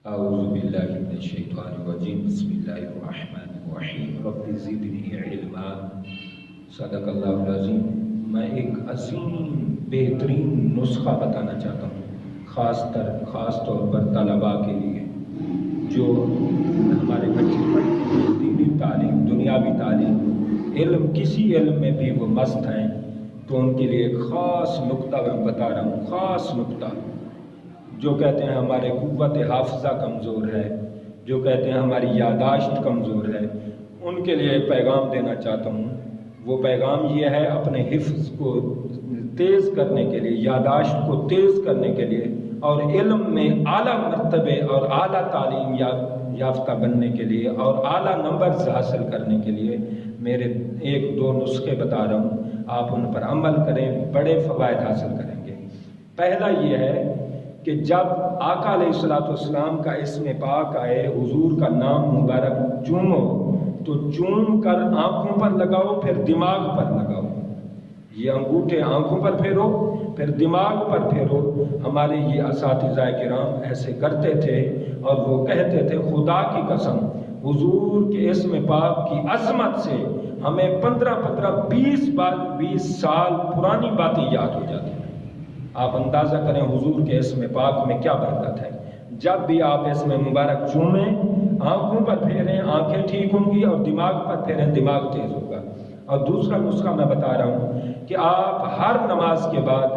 اعوذ باللہ من الشیطان الرجیم بسم اللہ الرحمن الرحیم رب زدنی علما صدق اللہ العظیم۔ میں ایک عظیم بہترین نسخہ بتانا چاہتا ہوں خاص طور پر طلباء کے لیے جو ہمارے بچے پڑھتے ہیں، دینی تعلیم، دنیاوی تعلیم، علم، کسی علم میں بھی وہ مست ہیں، تو ان کے لیے ایک خاص نقطہ میں بتا رہا ہوں، خاص نقطہ۔ جو کہتے ہیں ہمارے قوت حافظہ کمزور ہے، جو کہتے ہیں ہماری یادداشت کمزور ہے، ان کے لیے ایک پیغام دینا چاہتا ہوں۔ وہ پیغام یہ ہے، اپنے حفظ کو تیز کرنے کے لیے، یادداشت کو تیز کرنے کے لیے اور علم میں اعلیٰ مرتبے اور اعلیٰ تعلیم یافتہ بننے کے لیے اور اعلیٰ نمبرز حاصل کرنے کے لیے میرے ایک دو نسخے بتا رہا ہوں، آپ ان پر عمل کریں، بڑے فوائد حاصل کریں گے۔ پہلا یہ ہے کہ جب آقا علیہ السلام کا اسم پاک آئے، حضور کا نام مبارک چومو تو چوم کر آنکھوں پر لگاؤ، پھر دماغ پر لگاؤ۔ یہ انگوٹھے آنکھوں پر پھیرو، پھر دماغ پر پھیرو۔ ہمارے یہ اساتذہ کرام ایسے کرتے تھے اور وہ کہتے تھے، خدا کی قسم حضور کے اسم پاک کی عظمت سے ہمیں 15-20 سال پرانی باتیں یاد ہو جاتی ہیں۔ آپ اندازہ کریں حضور کے اسم پاک میں کیا برکت ہے۔ جب بھی آپ اسم مبارک چومیں، آنکھوں پر پھیریں، آنکھیں ٹھیک ہوں گی، اور دماغ پر پھیریں، دماغ تیز ہوگا۔ اور دوسرا نسخہ میں بتا رہا ہوں کہ آپ ہر نماز کے بعد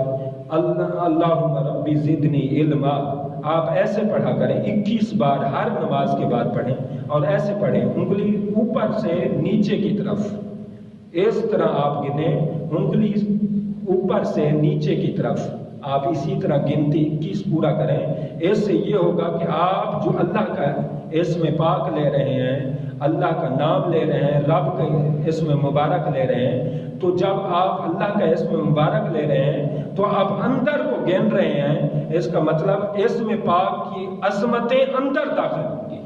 اللہم ربی زدنی علما آپ ایسے پڑھا کریں، 21 بار ہر نماز کے بعد پڑھیں، اور ایسے پڑھیں، انگلی اوپر سے نیچے کی طرف، اس طرح آپ گنیں، انگلی اوپر سے نیچے کی طرف، آپ اسی طرح گنتی 21 پورا کریں۔ اس سے یہ ہوگا کہ آپ جو اللہ کا اسم پاک لے رہے ہیں، اللہ کا نام لے رہے ہیں، رب کا اسم مبارک لے رہے ہیں، تو جب آپ اللہ کا اسم مبارک لے رہے ہیں تو آپ اندر کو گن رہے ہیں۔ اس کا مطلب اسم پاک کی عظمتیں اندر داخل ہوں گی،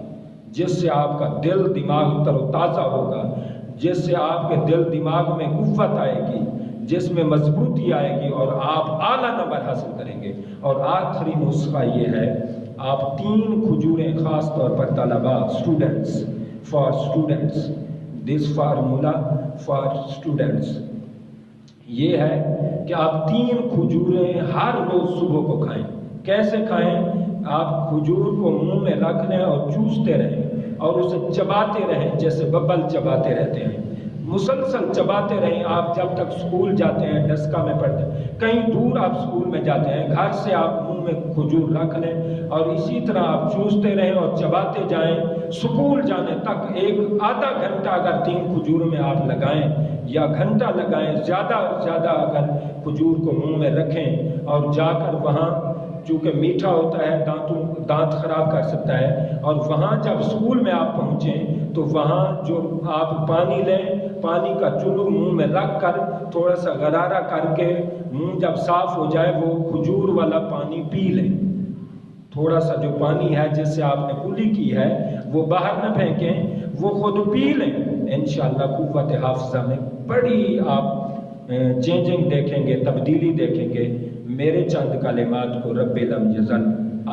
جس سے آپ کا دل دماغ تر و تازہ ہوگا، جس سے آپ کے دل دماغ میں قوت آئے گی، جس میں مضبوطی آئے گی، اور آپ اعلیٰ نمبر حاصل کریں گے۔ اور آخری نسخہ یہ ہے، آپ 3 کھجوریں، خاص طور پر طلباء، students, for students, this formula for students, یہ ہے کہ آپ 3 کھجوریں ہر روز صبح کو کھائیں۔ کیسے کھائیں؟ آپ کھجور کو منہ میں رکھ لیں اور چوستے رہیں اور اسے چباتے رہیں، جیسے ببل چباتے رہتے ہیں، مسلسل چباتے رہیں۔ آپ جب تک سکول جاتے ہیں، ڈسکا میں پڑھتے ہیں، کہیں دور آپ سکول میں جاتے ہیں، گھر سے آپ منہ میں کھجور رکھ لیں اور اسی طرح آپ چوستے رہیں اور چباتے جائیں۔ سکول جانے تک ایک آدھا گھنٹہ اگر 3 کھجور میں آپ لگائیں یا گھنٹہ لگائیں، زیادہ اگر کھجور کو منہ میں رکھیں اور جا کر وہاں، چونکہ میٹھا ہوتا ہے، دانت خراب کر سکتا ہے، اور وہاں جب سکول میں آپ پہنچیں تو وہاں جو آپ پانی لیں، پانی کا چلو منہ میں رکھ کر تھوڑا سا غرارہ کر کے منہ جب صاف ہو جائے وہ کھجور والا پانی پی لیں۔ تھوڑا سا جو پانی ہے جس سے آپ نے کلی کی ہے وہ باہر نہ پھینکیں، وہ خود پی لیں۔ انشاءاللہ قوت حافظہ میں بڑی آپ چینجنگ دیکھیں گے، تبدیلی دیکھیں گے۔ میرے چند کلمات کو رب لم یزل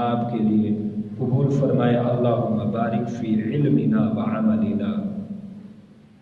آپ کے لیے قبول فرمائے۔ اللہم بارک فی علمنا و عملنا